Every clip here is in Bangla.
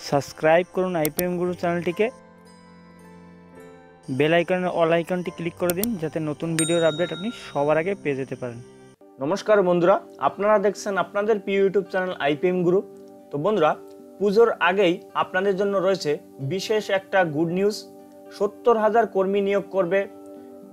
সাবস্ক্রাইব করুন আইপিএম গুরু চ্যানেলটিকে, বেল আইকনের অল আইকনটি ক্লিক করে দিন যাতে নতুন ভিডিওর আপডেট আপনি সবার আগে পেয়ে যেতে পারেন। নমস্কার বন্ধুরা, আপনারা দেখছেন আপনাদের প্রিয় ইউটিউব চ্যানেল আইপিএম গুরু। তো বন্ধুরা, পুজোর আগেই আপনাদের জন্য রয়েছে বিশেষ একটা গুড নিউজ। 70,000 কর্মী নিয়োগ করবে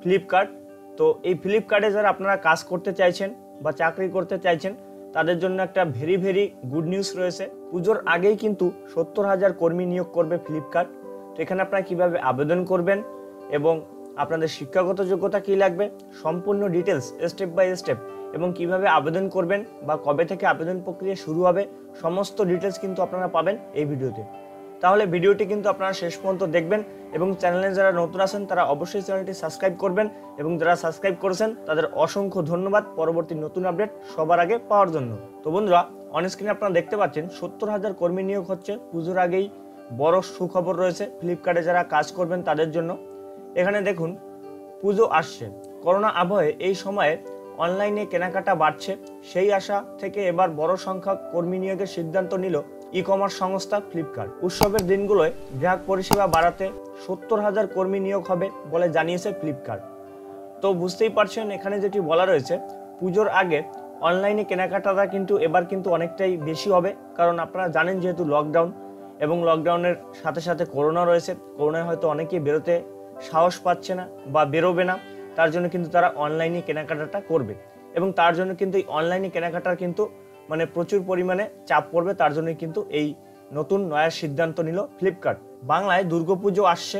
ফ্লিপকার্ট। তো এই ফ্লিপকার্টে যারা আপনারা কাজ করতে চাইছেন বা চাকরি করতে চাইছেন তাদের জন্য একটা ভেরি গুড নিউজ রয়েছে। পুজোর আগেই কিন্তু 70,000 কর্মী নিয়োগ করবে ফ্লিপকার্ট। তো এখানে আপনারা কিভাবে আবেদন করবেন এবং আপনাদের শিক্ষাগত যোগ্যতা কি লাগবে, সম্পূর্ণ ডিটেলস স্টেপ বাই স্টেপ, এবং কিভাবে আবেদন করবেন বা কবে থেকে আবেদন প্রক্রিয়া শুরু হবে, সমস্ত ডিটেলস কিন্তু আপনারা পাবেন এই ভিডিওতে। তাহলে ভিডিওটি কিন্তু আপনারা শেষ পর্যন্ত দেখবেন এবং চ্যানেলে যারা নতুন আছেন তারা অবশ্যই চ্যানেলটি সাবস্ক্রাইব করবেন, এবং যারা সাবস্ক্রাইব করেছেন তাদের অসংখ্য ধন্যবাদ পরবর্তী নতুন আপডেট সবার আগে পাওয়ার জন্য। তো বন্ধুরা, অন স্ক্রিনে আপনারা দেখতে পাচ্ছেন 70,000 কর্মী নিয়োগ হচ্ছে। পুজোর আগেই বড় সুখবর রয়েছে ফ্লিপকার্টে যারা কাজ করবেন তাদের জন্য। এখানে দেখুন, পুজো আসছে, করোনা আবহে এই সময়ে অনলাইনে কেনাকাটা বাড়ছে। সেই আশা থেকে এবার বড় সংখ্যক কর্মী নিয়োগের সিদ্ধান্ত নিল ই কমার্স সংস্থা ফ্লিপকার্ট। উৎসবের দিনগুলোয় গ্রাহক পরিষেবা বাড়াতে 70,000 কর্মী নিয়োগ হবে বলে জানিয়েছে ফ্লিপকার্ট। তো বুঝতেই পারছেন, এখানে যেটি বলা রয়েছে, পুজোর আগে অনলাইনে কেনাকাটাটা কিন্তু এবার কিন্তু অনেকটাই বেশি হবে। কারণ আপনারা জানেন যেহেতু লকডাউন, এবং লকডাউনের সাথে সাথে করোনা রয়েছে, করোনায় হয়তো অনেকেই বেরোতে সাহস পাচ্ছে না বা বেরোবে না, তার জন্য কিন্তু তারা অনলাইনে কেনাকাটাটা করবে, এবং তার জন্য কিন্তু এই অনলাইনে কেনাকাটার কিন্তু প্রচুর পরিমাণে চাপ পড়বে। তার জন্য কিন্তু এই নতুন নয়া সিদ্ধান্ত নিল ফ্লিপকার্ট। বাংলায় দুর্গাপুজো আসছে,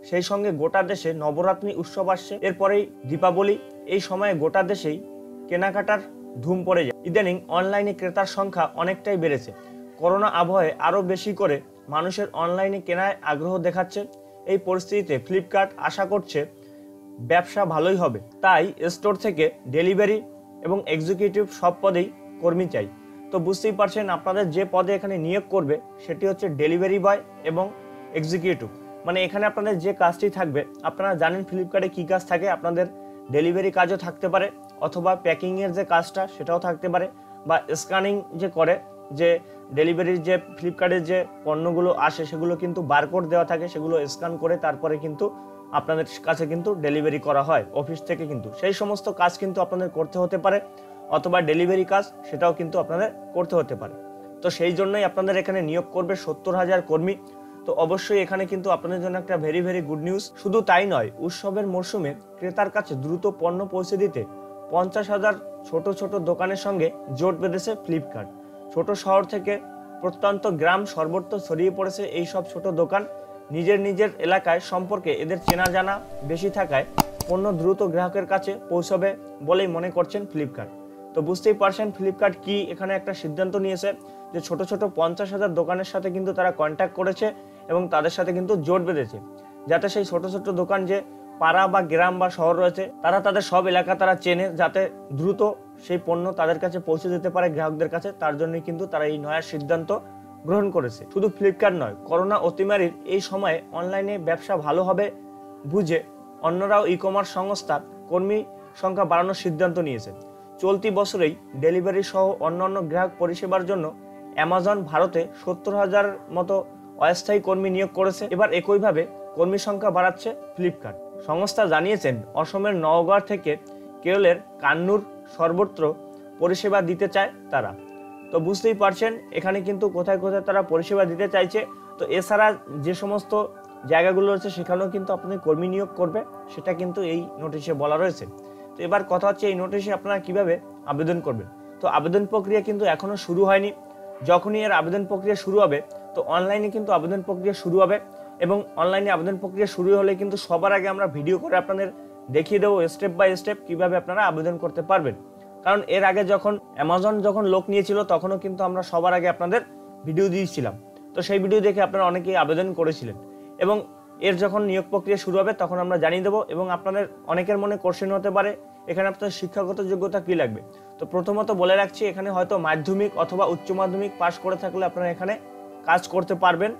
সেই সঙ্গে গোটা দেশে নবরাত্রি উৎসব আসছে, এরপরেই দীপাবলি। এই সময়ে গোটা দেশেই কেনাকাটার ধুম পড়ে যায়। ইদানিং অনলাইনে ক্রেতার সংখ্যা অনেকটাই বেড়েছে। করোনা আবহে আরও বেশি করে মানুষের অনলাইনে কেনায় আগ্রহ দেখাচ্ছে। এই পরিস্থিতিতে ফ্লিপকার্ট আশা করছে ব্যবসা ভালোই হবে, তাই স্টোর থেকে ডেলিভারি এবং এক্সিকিউটিভ সব পদেই কর্মী চাই। তো বুঝতেই পারছেন, আপনাদের যে পদে এখানে নিয়োগ করবে সেটি হচ্ছে ডেলিভারি বয় এবং এক্সিকিউটিভ। এখানে আপনাদের যে কাজটি থাকবে, আপনারা জানেন ফ্লিপকার্টে কী কাজ থাকে, আপনাদের ডেলিভারি কাজও থাকতে পারে, অথবা প্যাকিংয়ের যে কাজটা সেটাও থাকতে পারে, বা স্ক্যানিং যে করে, যে ডেলিভারির যে ফ্লিপকার্টের যে পণ্যগুলো আসে সেগুলো কিন্তু বারকোড দেওয়া থাকে, সেগুলো স্ক্যান করে তারপরে কিন্তু আপনাদের কাছে কিন্তু ডেলিভারি করা হয় অফিস থেকে। কিন্তু সেই সমস্ত কাজ কিন্তু আপনাদের করতে হতে পারে, অথবা ডেলিভারি কাজ সেটাও কিন্তু আপনাদের করতে হতে পারে। তো সেই জন্যই আপনাদের এখানে নিয়োগ করবে 70,000 কর্মী। তো অবশ্যই এখানে কিন্তু আপনাদের জন্য একটা ভেরি গুড নিউজ। শুধু তাই নয়, উৎসবের মরশুমে ক্রেতার কাছে দ্রুত পণ্য পৌঁছে দিতে 50,000 ছোট দোকানের সঙ্গে জোট বেঁধেছে ফ্লিপকার্ট। ছোট শহর থেকে প্রত্যন্ত গ্রাম সর্বত্র ছড়িয়ে পড়েছে এই সব ছোট দোকান। নিজের এলাকায় সম্পর্কে এদের চেনা জানা বেশি থাকায় পণ্য দ্রুত গ্রাহকের কাছে পৌঁছবে বলেই মনে করছেন ফ্লিপকার্ট। তো বুঝতেই পারছেন ফ্লিপকার্ট কি এখানে একটা সিদ্ধান্ত নিয়েছে, যে ছোট 50,000 দোকানের সাথে কিন্তু তারা কন্ট্যাক্ট করেছে এবং তাদের সাথে কিন্তু জোট বেঁধেছে, যাতে সেই ছোট দোকান যে পাড়া বা গ্রাম বা শহর রয়েছে তারা তাদের সব এলাকা তারা চেনে, যাতে দ্রুত সেই পণ্য তাদের কাছে পৌঁছে যেতে পারে গ্রাহকদের কাছে। তার জন্যই কিন্তু তারা এই নয়া সিদ্ধান্ত গ্রহণ করেছে। শুধু ফ্লিপকার্ট নয়, করোনা অতিমারির এই সময়ে অনলাইনে ব্যবসা ভালো হবে বুঝে অন্যরাও ই কমার্স সংস্থা কর্মী সংখ্যা বাড়ানোর সিদ্ধান্ত নিয়েছে। চলতি বছরেই ডেলিভারি সহ অন্যান্য গ্রাহক পরিষেবার জন্য অ্যামাজন ভারতে 70,000 মতো অস্থায়ী কর্মী নিয়োগ করেছে। এবার একইভাবে কর্মী সংখ্যা বাড়াচ্ছে ফ্লিপকার্ট। সংস্থা জানিয়েছেন অসমের নওগাঁ থেকে কেরলের কান্নুর সর্বত্র পরিষেবা দিতে চায় তারা। তো বুঝতেই পারছেন এখানে কিন্তু কোথায় তারা পরিষেবা দিতে চাইছে। তো এছাড়া যে সমস্ত জায়গাগুলো রয়েছে সেখানেও কিন্তু আপনি কর্মী নিয়োগ করবে, সেটা কিন্তু এই নোটিশে বলা রয়েছে। তো এবার কথা হচ্ছে, এই নোটিশে আপনারা কিভাবে আবেদন করবেন। তো আবেদন প্রক্রিয়া কিন্তু এখনো শুরু হয়নি। যখনই এর আবেদন প্রক্রিয়া শুরু হবে, তো অনলাইনে কিন্তু আবেদন প্রক্রিয়া শুরু হবে, এবং অনলাইনে আবেদন প্রক্রিয়া শুরু হলে কিন্তু সবার আগে আমরা ভিডিও করে আপনাদের দেখিয়ে দেবো স্টেপ বাই স্টেপ কিভাবে আপনারা আবেদন করতে পারবেন। কারণ এর আগে যখন অ্যামাজন লোক নিয়েছিল তখনও কিন্তু আমরা সবার আগে আপনাদের ভিডিও দিয়েছিলাম। তো সেই ভিডিও দেখে আপনারা অনেকেই আবেদন করেছিলেন, এবং এর যখন নিয়োগ প্রক্রিয়া শুরু হবে তখন আমরা জানিয়ে দেবো। এবং আপনাদের অনেকের মনে কোশ্চেন হতে পারে এখানে আপনার শিক্ষাগত যোগ্যতা কী লাগবে। তো প্রথমত বলে রাখছি, এখানে হয়তো মাধ্যমিক অথবা উচ্চ মাধ্যমিক পাশ করে থাকলে আপনারা এখানে কাজ করতে পারবেন,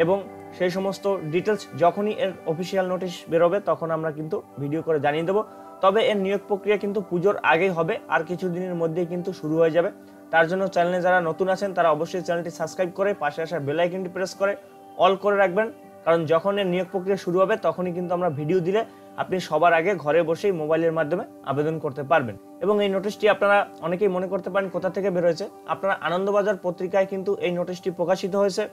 এবং সেই সমস্ত ডিটেলস যখনই এর অফিসিয়াল নোটিশ বেরোবে তখন আমরা কিন্তু ভিডিও করে জানিয়ে দেবো। তবে এর নিয়োগ প্রক্রিয়া কিন্তু পুজোর আগেই হবে, আর কিছু দিনের মধ্যেই কিন্তু শুরু হয়ে যাবে। তার জন্য চ্যানেলে যারা নতুন আছেন তারা অবশ্যই চ্যানেলটি সাবস্ক্রাইব করে পাশে আসা বেল আইকনটি প্রেস করে অল করে রাখবেন, কারণ যখন এর নিয়োগ প্রক্রিয়া শুরু হবে তখনই কিন্তু আমরা ভিডিও দিলে আপনি সবার আগে ঘরে বসেই মোবাইলের মাধ্যমে আবেদন করতে পারবেন। এবং এই নোটিশটি আপনারা অনেকেই মনে করতে পারেন কোথা থেকে বের হয়েছে, আপনারা আনন্দবাজার পত্রিকায় কিন্তু এই নোটিশটি প্রকাশিত হয়েছে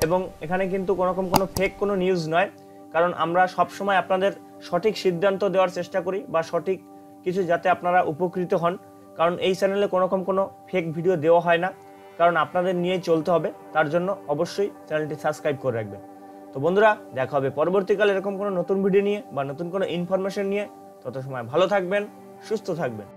এবং এখানে কিন্তু কোনো ফেক কোনো নিউজ নয়, কারণ আমরা সবসময় আপনাদের সঠিক সিদ্ধান্ত দেওয়ার চেষ্টা করি বা সঠিক কিছু যাতে আপনারা উপকৃত হন, কারণ এই চ্যানেলে কোনো ফেক ভিডিও দেওয়া হয় না, কারণ আপনাদের নিয়েই চলতে হবে, তার জন্য অবশ্যই চ্যানেলটি সাবস্ক্রাইব করে রাখবেন। তো বন্ধুরা, দেখা হবে পরবর্তীকালে এরকম কোনো নতুন ভিডিও নিয়ে বা নতুন কোনো ইনফরমেশন নিয়ে। তত সময় ভালো থাকবেন, সুস্থ থাকবেন।